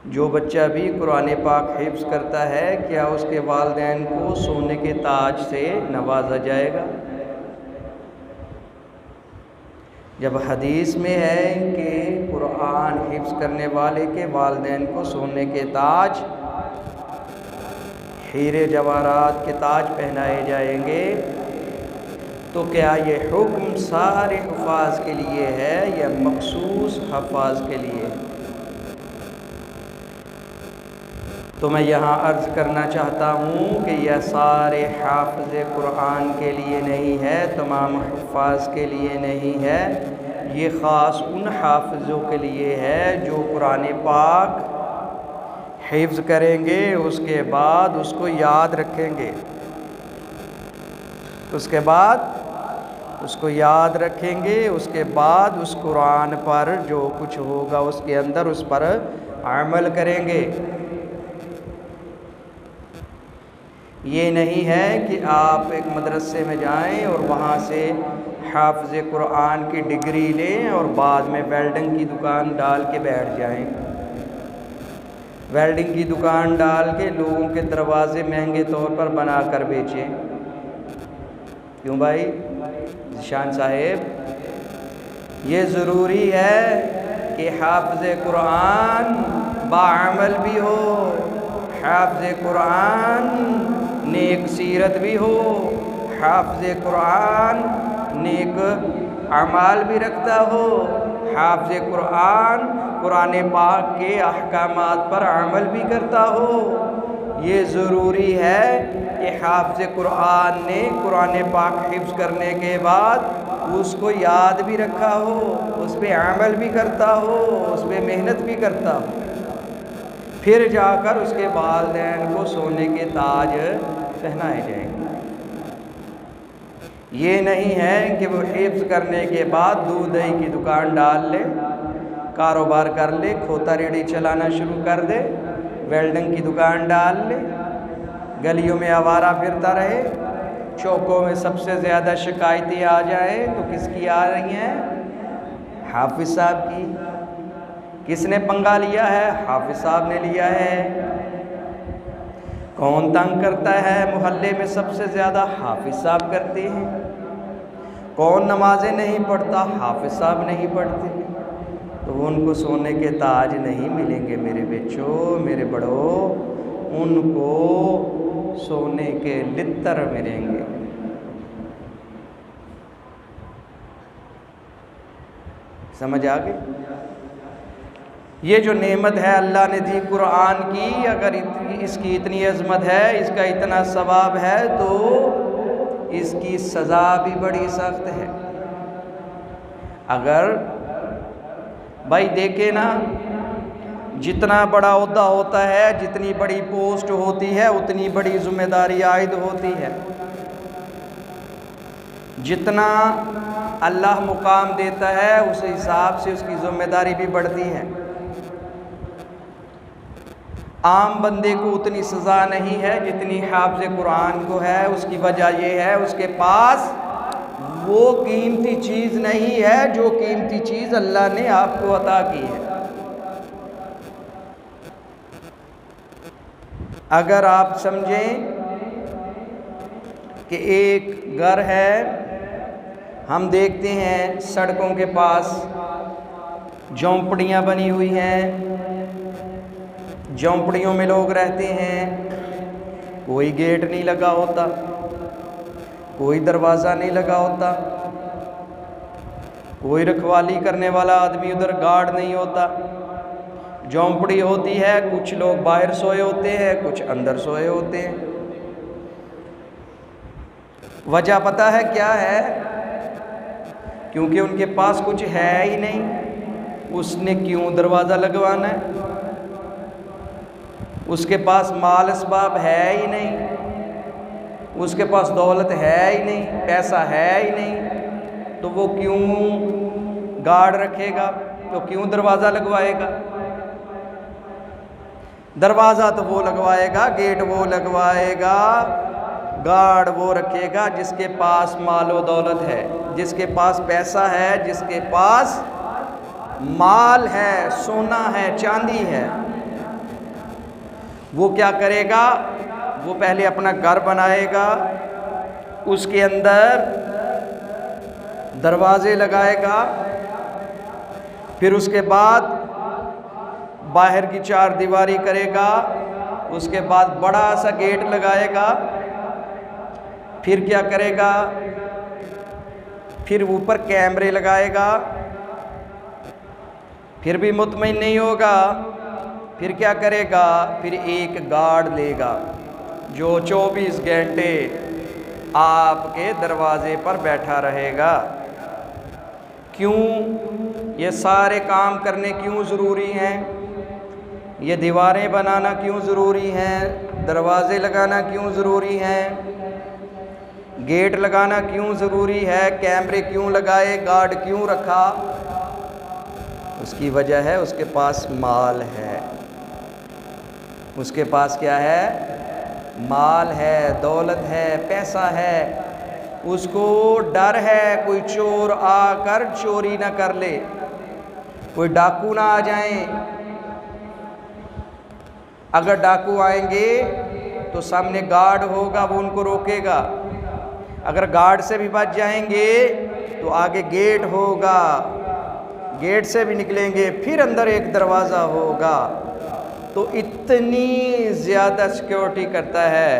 जो बच्चा भी कुरान पाक हिफ्ज़ करता है, क्या उसके वालिदैन को सोने के ताज से नवाजा जाएगा? जब हदीस में है कि कुरान हिफ्ज़ करने वाले के वालिदैन को सोने के ताज, हीरे जवाहरात के ताज पहनाए जाएंगे, तो क्या ये हुक्म सारे हुफ़ाज़ के लिए है या मखसूस हफ़ाज़ के लिए? तो मैं यहाँ अर्ज़ करना चाहता हूँ कि यह सारे हाफ़िज़ कुरान के लिए नहीं है, तमाम हुफ़ाज़ के लिए नहीं है, ये ख़ास उन हाफ़िज़ों के लिए है जो कुरान पाक हिफ्ज़ करेंगे, उसके बाद उसको याद रखेंगे, उसके बाद उसको याद रखेंगे, उसके बाद उस कुरान पर जो कुछ होगा उसके अंदर उस पर अमल करेंगे। ये नहीं है कि आप एक मदरसे में जाएं और वहाँ से हाफ़िज़ कुरान की डिग्री लें और बाद में वेल्डिंग की दुकान डाल के बैठ जाएं। वेल्डिंग की दुकान डाल के लोगों के दरवाज़े महंगे तौर पर बना कर बेचें। क्यों भाई ज़ीशान साहेब, ये ज़रूरी है कि हाफ़िज़ कुरान बाअमल भी हो, हाफ़िज़ कुरान नेक सीरत भी हो, हाफ़िज़ कुरान नेक अमाल भी रखता हो, हाफ़िज़ कुरान कुरान पाक के अहकामात पर अमल भी करता हो। ये ज़रूरी है कि हाफ़िज़ कुरान ने कुरान पाक हिफ्ज़ करने के बाद उसको याद भी रखा हो, उस पर अमल भी करता हो, उस पर मेहनत भी करता हो, फिर जाकर उसके वालिदैन को सोने के ताज पहनाए जाएंगे। ये नहीं है कि वो हिफ्ज़ करने के बाद दूध दही की दुकान डाल ले, कारोबार कर ले, खोता रेडी चलाना शुरू कर दे, वेल्डिंग की दुकान डाल ले, गलियों में आवारा फिरता रहे, चौकों में सबसे ज़्यादा शिकायतें आ जाए तो किसकी आ रही हैं? हाफ़िज़ साहब की। किसने पंगा लिया है? हाफ़िज़ साहब ने लिया है। कौन तंग करता है मोहल्ले में सबसे ज़्यादा? हाफ़िज़ साहब करते हैं। कौन नमाज़ें नहीं पढ़ता? हाफ़िज़ साहब नहीं पढ़ते। तो उनको सोने के ताज नहीं मिलेंगे मेरे बच्चों, मेरे बड़ों, उनको सोने के लित्तर मिलेंगे। समझ आ गई? ये जो नेमत है अल्लाह ने दी कुरान की, अगर इसकी इतनी अज़मत है, इसका इतना सवाब है, तो इसकी सज़ा भी बड़ी सख्त है। अगर भाई देखे ना, जितना बड़ा ओहदा होता है, जितनी बड़ी पोस्ट होती है, उतनी बड़ी ज़िम्मेदारी आयद होती है। जितना अल्लाह मुकाम देता है उस हिसाब से उसकी ज़िम्मेदारी भी बढ़ती है। आम बंदे को उतनी सज़ा नहीं है जितनी हाफ़िज़ कुरान को है। उसकी वजह यह है उसके पास वो कीमती चीज़ नहीं है जो कीमती चीज़ अल्लाह ने आपको अता की है। अगर आप समझें कि एक घर है, हम देखते हैं सड़कों के पास झोंपड़ियाँ बनी हुई हैं, झोंपड़ियों में लोग रहते हैं, कोई गेट नहीं लगा होता, कोई दरवाज़ा नहीं लगा होता, कोई रखवाली करने वाला आदमी उधर गार्ड नहीं होता। झोंपड़ी होती है, कुछ लोग बाहर सोए होते हैं, कुछ अंदर सोए होते हैं। वजह पता है क्या है? क्योंकि उनके पास कुछ है ही नहीं। उसने क्यों दरवाज़ा लगवाना है? उसके पास माल असबाब है ही नहीं, उसके पास दौलत है ही नहीं, पैसा है ही नहीं, तो वो क्यों गार्ड रखेगा? तो क्यों दरवाज़ा लगवाएगा? दरवाज़ा तो वो लगवाएगा, गेट वो लगवाएगा, गार्ड वो रखेगा जिसके पास मालो दौलत है, जिसके पास पैसा है, जिसके पास माल है, सोना है, चांदी है। वो क्या करेगा, वो पहले अपना घर बनाएगा, उसके अंदर दरवाजे लगाएगा, फिर उसके बाद बाहर की चार दीवारी करेगा, उसके बाद बड़ा सा गेट लगाएगा, फिर क्या करेगा, फिर ऊपर कैमरे लगाएगा, फिर भी मुतमईन नहीं होगा, फिर क्या करेगा, फिर एक गार्ड लेगा जो 24 घंटे आपके दरवाजे पर बैठा रहेगा। क्यों ये सारे काम करने क्यों ज़रूरी हैं? ये दीवारें बनाना क्यों ज़रूरी हैं? दरवाजे लगाना क्यों ज़रूरी हैं? गेट लगाना क्यों ज़रूरी है? कैमरे क्यों लगाए? गार्ड क्यों रखा? उसकी वजह है उसके पास माल है। उसके पास क्या है? माल है, दौलत है, पैसा है। उसको डर है कोई चोर आकर चोरी ना कर ले, कोई डाकू ना आ जाए। अगर डाकू आएंगे तो सामने गार्ड होगा, वो उनको रोकेगा। अगर गार्ड से भी बच जाएंगे तो आगे गेट होगा, गेट से भी निकलेंगे, फिर अंदर एक दरवाज़ा होगा। तो इतनी ज़्यादा सिक्योरिटी करता है।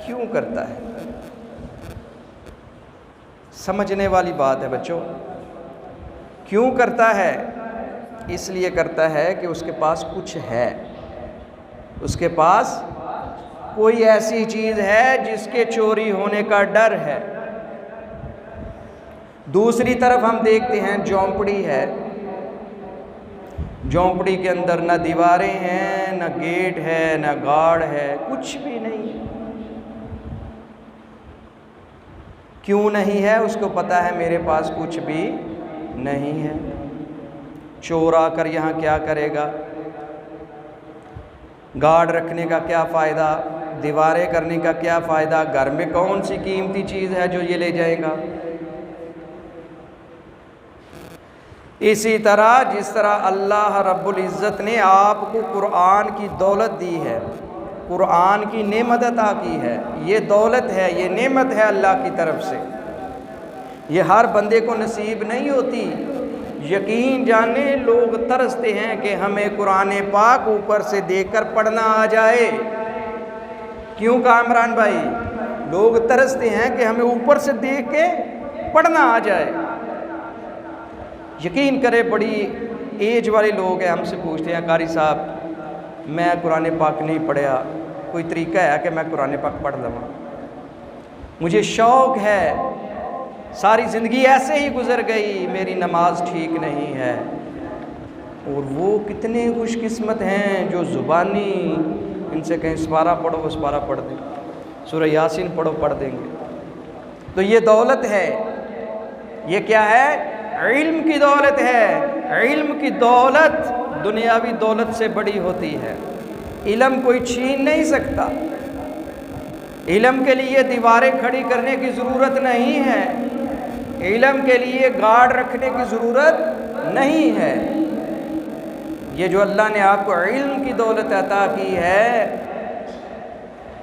क्यों करता है? समझने वाली बात है बच्चों। क्यों करता है? इसलिए करता है कि उसके पास कुछ है, उसके पास कोई ऐसी चीज़ है जिसके चोरी होने का डर है। दूसरी तरफ हम देखते हैं झोंपड़ी है, झोंपड़ी के अंदर न दीवारें हैं, न गेट है, न गार्ड है, कुछ भी नहीं है। क्यों नहीं है? उसको पता है मेरे पास कुछ भी नहीं है। चोर आकर यहाँ क्या करेगा? गार्ड रखने का क्या फ़ायदा? दीवारें करने का क्या फ़ायदा? घर में कौन सी कीमती चीज़ है जो ये ले जाएगा? इसी तरह जिस तरह अल्लाह रब्बुल इज़्ज़त ने आपको कुरान की दौलत दी है, कुरान की नेमत अता की है, ये दौलत है, ये नेमत है अल्लाह की तरफ से। ये हर बंदे को नसीब नहीं होती। यकीन जाने लोग तरसते हैं कि हमें कुरान पाक ऊपर से देखकर पढ़ना आ जाए। क्यों कामरान भाई? लोग तरसते हैं कि हमें ऊपर से देख के पढ़ना आ जाए। यकीन करें बड़ी एज वाले लोग हैं, हमसे पूछते हैं कारी साहब मैं कुरान पाक नहीं पढ़ा, कोई तरीका है कि मैं कुरान पाक पढ़ लूँ? मुझे शौक़ है, सारी ज़िंदगी ऐसे ही गुज़र गई, मेरी नमाज ठीक नहीं है। और वो कितने खुशकिस्मत हैं जो ज़ुबानी इनसे कहीं सपारा पढ़ो वो सपारा पढ़ दें, सूरह यासीन पढ़ो पढ़ देंगे। तो ये दौलत है। ये क्या है? इल्म की दौलत है। इल्म की दौलत दुनियावी दौलत से बड़ी होती है। इल्म कोई छीन नहीं सकता। इल्म के लिए दीवारें खड़ी करने की ज़रूरत नहीं है, इल्म के लिए गार्ड रखने की ज़रूरत नहीं है। ये जो अल्लाह ने आपको इल्म की दौलत अता की है,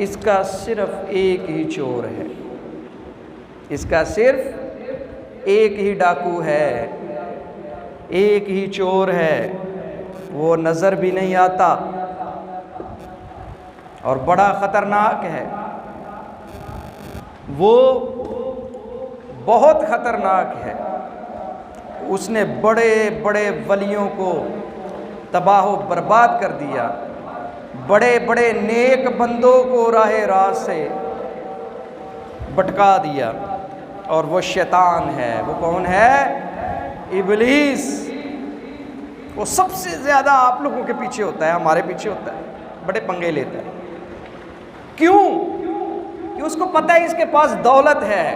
इसका सिर्फ एक ही चोर है, इसका सिर्फ एक ही डाकू है, एक ही चोर है। वो नज़र भी नहीं आता और बड़ा ख़तरनाक है। वो बहुत ख़तरनाक है। उसने बड़े बड़े वलियों को तबाह व बर्बाद कर दिया, बड़े बड़े नेक बंदों को राहे रास्त से भटका दिया। और वो शैतान है। वो कौन है? इब्लीस। वो सबसे ज़्यादा आप लोगों के पीछे होता है, हमारे पीछे होता है, बड़े पंगे लेता है। क्यों? कि उसको पता है इसके पास दौलत है।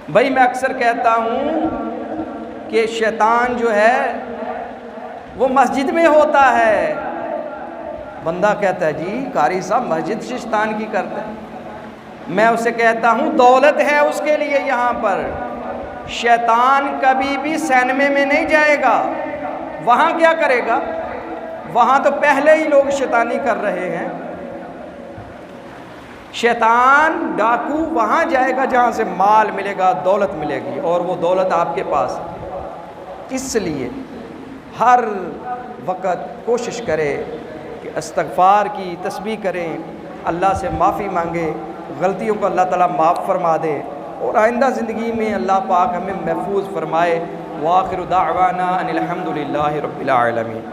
भाई मैं अक्सर कहता हूँ कि शैतान जो है वो मस्जिद में होता है। बंदा कहता है जी कारी साहब मस्जिद शैतान की करता है। मैं उसे कहता हूँ दौलत है उसके लिए यहाँ पर। शैतान कभी भी सैनमे में नहीं जाएगा। वहाँ क्या करेगा? वहाँ तो पहले ही लोग शैतानी कर रहे हैं। शैतान डाकू वहाँ जाएगा जहाँ से माल मिलेगा, दौलत मिलेगी, और वो दौलत आपके पास। इसलिए हर वक्त कोशिश करें कि इस्तग़फ़ार की तस्बीह करें, अल्लाह से माफ़ी मांगे, गलतियों को अल्लाह ताला माफ़ फरमा दे, और आइंदा ज़िंदगी में अल्लाह पाक हमें महफूज फरमाए। व आखिरु दाअवाना अनिल हम्दुलिल्लाहि रब्बिल आलमीन।